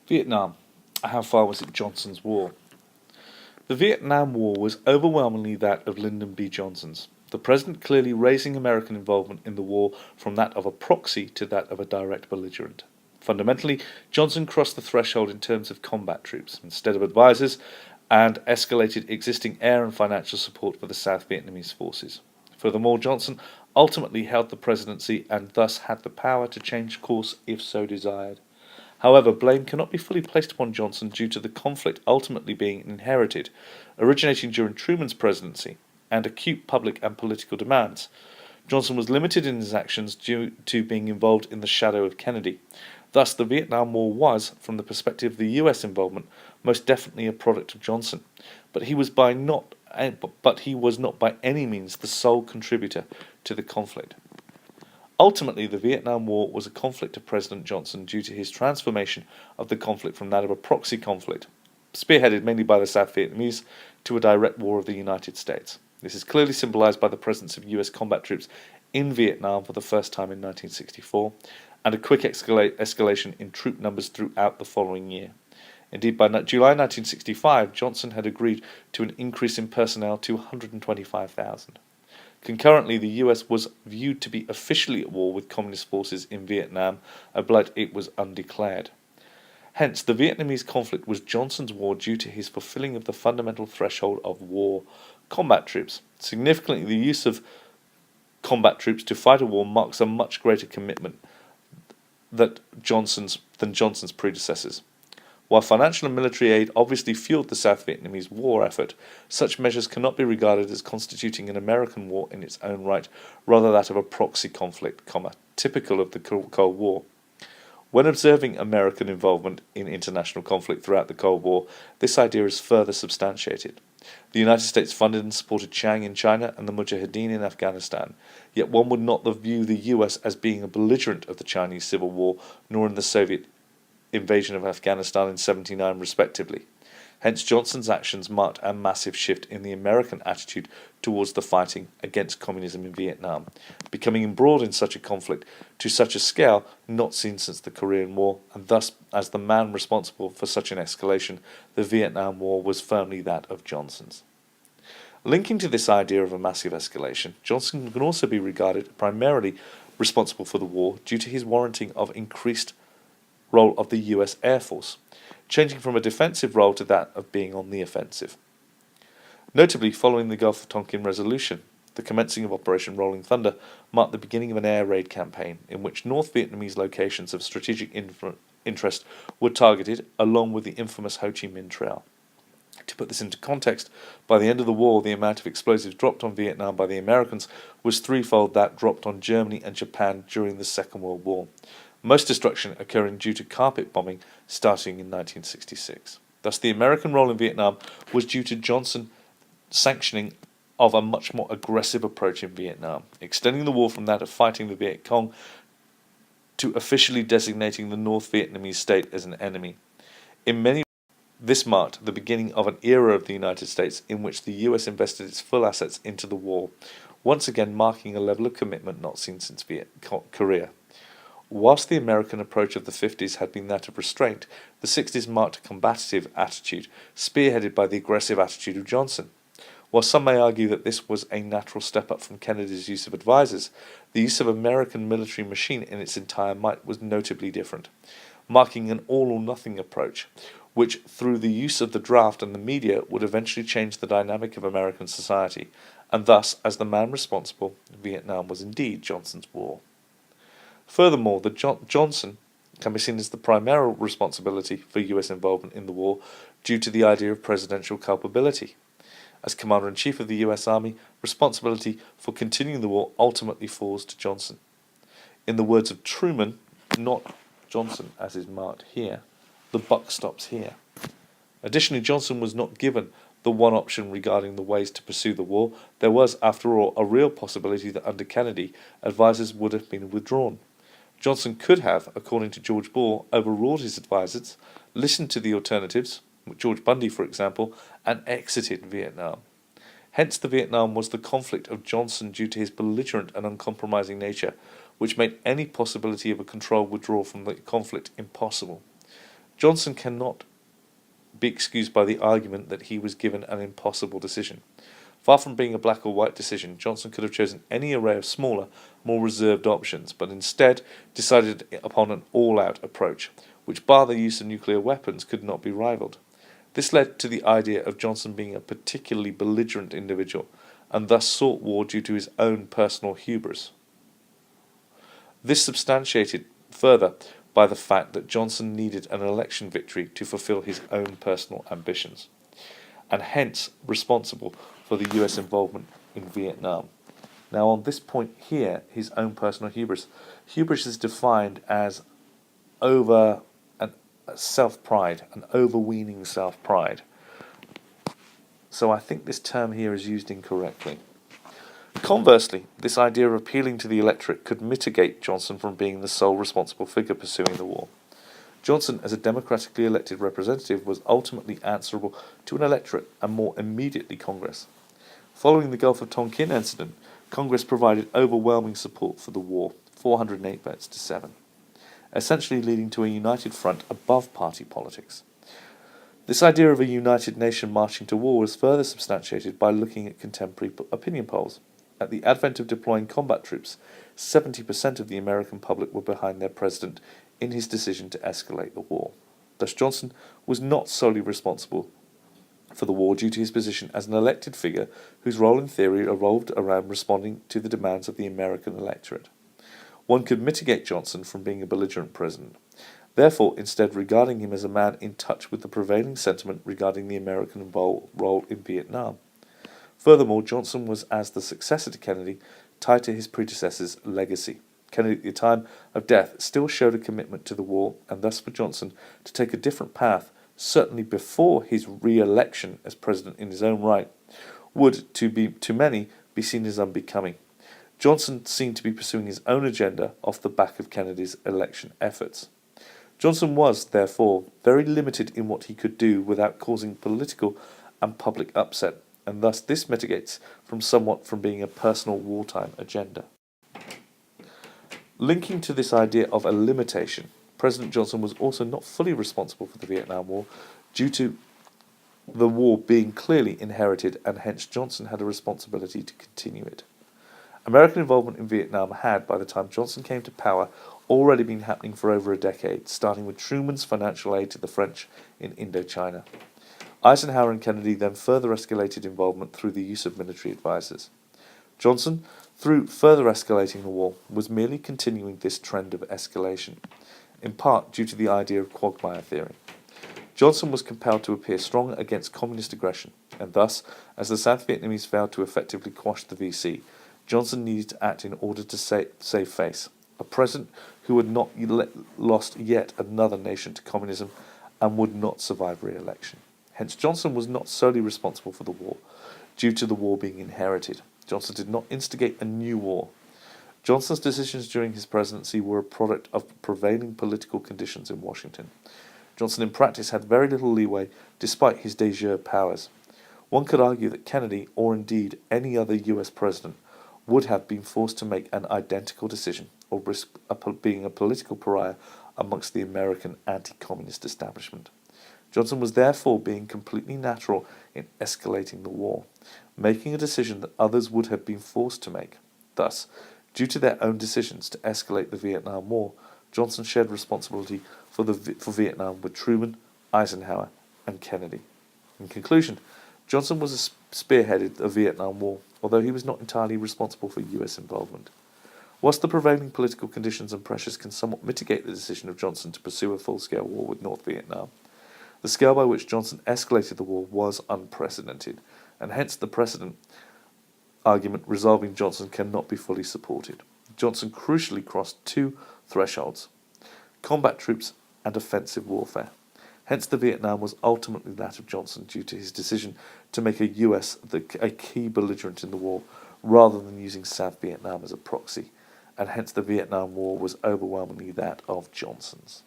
Vietnam. How far was it Johnson's war? The Vietnam War was overwhelmingly that of Lyndon B. Johnson's, the President clearly raising American involvement in the war from that of a proxy to that of a direct belligerent. Fundamentally, Johnson crossed the threshold in terms of combat troops instead of advisors and escalated existing air and financial support for the South Vietnamese forces. Furthermore, Johnson ultimately held the presidency and thus had the power to change course if so desired. However, blame cannot be fully placed upon Johnson due to the conflict ultimately being inherited, originating during Truman's presidency, and acute public and political demands. Johnson was limited in his actions due to being involved in the shadow of Kennedy. Thus, the Vietnam War was, from the perspective of the US involvement, most definitely a product of Johnson, but he was not by any means the sole contributor to the conflict. Ultimately, the Vietnam War was a conflict of President Johnson due to his transformation of the conflict from that of a proxy conflict, spearheaded mainly by the South Vietnamese, to a direct war of the United States. This is clearly symbolized by the presence of US combat troops in Vietnam for the first time in 1964, and a quick escalation in troop numbers throughout the following year. Indeed, by July 1965, Johnson had agreed to an increase in personnel to 125,000. Concurrently, the US was viewed to be officially at war with communist forces in Vietnam, albeit it was undeclared. Hence, the Vietnamese conflict was Johnson's war due to his fulfilling of the fundamental threshold of war combat troops. Significantly, the use of combat troops to fight a war marks a much greater commitment than Johnson's predecessors. While financial and military aid obviously fueled the South Vietnamese war effort, such measures cannot be regarded as constituting an American war in its own right, rather that of a proxy conflict, typical of the Cold War. When observing American involvement in international conflict throughout the Cold War, this idea is further substantiated. The United States funded and supported Chiang in China and the Mujahideen in Afghanistan, yet one would not view the US as being a belligerent of the Chinese Civil War, nor in the Soviet invasion of Afghanistan in 1979 respectively. Hence, Johnson's actions marked a massive shift in the American attitude towards the fighting against communism in Vietnam, becoming embroiled in such a conflict to such a scale not seen since the Korean War, and thus, as the man responsible for such an escalation, the Vietnam War was firmly that of Johnson's. Linking to this idea of a massive escalation, Johnson can also be regarded primarily responsible for the war due to his warranting of increased role of the US Air Force, changing from a defensive role to that of being on the offensive. Notably, following the Gulf of Tonkin resolution, the commencing of Operation Rolling Thunder marked the beginning of an air raid campaign in which North Vietnamese locations of strategic interest were targeted, along with the infamous Ho Chi Minh Trail. To put this into context, by the end of the war, the amount of explosives dropped on Vietnam by the Americans was threefold that dropped on Germany and Japan during the Second World War, most destruction occurring due to carpet bombing starting in 1966. Thus, the American role in Vietnam was due to Johnson sanctioning of a much more aggressive approach in Vietnam, extending the war from that of fighting the Viet Cong to officially designating the North Vietnamese state as an enemy. In many This marked the beginning of an era of the United States in which the US invested its full assets into the war, once again marking a level of commitment not seen since Korea. Whilst the American approach of the 50s had been that of restraint, the 60s marked a combative attitude, spearheaded by the aggressive attitude of Johnson. While some may argue that this was a natural step up from Kennedy's use of advisors, the use of American military machine in its entire might was notably different, marking an all-or-nothing approach, which, through the use of the draft and the media, would eventually change the dynamic of American society, and thus, as the man responsible, Vietnam was indeed Johnson's war. Furthermore, Johnson can be seen as the primary responsibility for US involvement in the war due to the idea of presidential culpability. As Commander-in-Chief of the US Army, responsibility for continuing the war ultimately falls to Johnson. In the words of Truman, not Johnson as is marked here, the buck stops here. Additionally, Johnson was not given the one option regarding the ways to pursue the war. There was, after all, a real possibility that under Kennedy, advisers would have been withdrawn. Johnson could have, according to George Bull, overruled his advisers, listened to the alternatives, George Bundy for example, and exited Vietnam. Hence the Vietnam was the conflict of Johnson due to his belligerent and uncompromising nature, which made any possibility of a controlled withdrawal from the conflict impossible. Johnson cannot be excused by the argument that he was given an impossible decision. Far from being a black or white decision, Johnson could have chosen any array of smaller, more reserved options, but instead decided upon an all-out approach, which, bar the use of nuclear weapons, could not be rivalled. This led to the idea of Johnson being a particularly belligerent individual, and thus sought war due to his own personal hubris. This substantiated further by the fact that Johnson needed an election victory to fulfill his own personal ambitions, and hence responsible for the US involvement in Vietnam. Now, on this point here, his own personal hubris. Hubris is defined as self-pride, an overweening self-pride. So I think this term here is used incorrectly. Conversely, this idea of appealing to the electorate could mitigate Johnson from being the sole responsible figure pursuing the war. Johnson, as a democratically elected representative, was ultimately answerable to an electorate and more immediately Congress. Following the Gulf of Tonkin incident, Congress provided overwhelming support for the war, 408 votes to 7, essentially leading to a united front above party politics. This idea of a united nation marching to war was further substantiated by looking at contemporary opinion polls. At the advent of deploying combat troops, 70% of the American public were behind their president in his decision to escalate the war. Thus, Johnson was not solely responsible for the war due to his position as an elected figure whose role in theory revolved around responding to the demands of the American electorate. One could mitigate Johnson from being a belligerent president, therefore instead regarding him as a man in touch with the prevailing sentiment regarding the American role in Vietnam. Furthermore, Johnson was, as the successor to Kennedy, tied to his predecessor's legacy. Kennedy, at the time of death, still showed a commitment to the war, and thus for Johnson to take a different path, certainly before his re-election as president in his own right, would, to many, be seen as unbecoming. Johnson seemed to be pursuing his own agenda off the back of Kennedy's election efforts. Johnson was, therefore, very limited in what he could do without causing political and public upset, and thus this mitigates from being a personal wartime agenda. Linking to this idea of a limitation, President Johnson was also not fully responsible for the Vietnam War due to the war being clearly inherited, and hence Johnson had a responsibility to continue it. American involvement in Vietnam had, by the time Johnson came to power, already been happening for over a decade, starting with Truman's financial aid to the French in Indochina. Eisenhower and Kennedy then further escalated involvement through the use of military advisors. Johnson, through further escalating the war, was merely continuing this trend of escalation, in part due to the idea of quagmire theory. Johnson was compelled to appear strong against communist aggression, and thus, as the South Vietnamese failed to effectively quash the VC, Johnson needed to act in order to save face. A president who had not lost yet another nation to communism and would not survive re-election. Hence, Johnson was not solely responsible for the war, due to the war being inherited. Johnson did not instigate a new war. Johnson's decisions during his presidency were a product of prevailing political conditions in Washington. Johnson in practice had very little leeway despite his de jure powers. One could argue that Kennedy, or indeed any other US president, would have been forced to make an identical decision or risk being a political pariah amongst the American anti-communist establishment. Johnson was therefore being completely natural in escalating the war, making a decision that others would have been forced to make. Thus, due to their own decisions to escalate the Vietnam War, Johnson shared responsibility for Vietnam with Truman, Eisenhower, and Kennedy. In conclusion, Johnson was spearheaded the Vietnam War, although he was not entirely responsible for US involvement. Whilst the prevailing political conditions and pressures can somewhat mitigate the decision of Johnson to pursue a full-scale war with North Vietnam, the scale by which Johnson escalated the war was unprecedented, and hence the precedent argument resolving Johnson cannot be fully supported. Johnson crucially crossed two thresholds: combat troops and offensive warfare. Hence the Vietnam was ultimately that of Johnson due to his decision to make a US a key belligerent in the war rather than using South Vietnam as a proxy, and hence the Vietnam War was overwhelmingly that of Johnson's.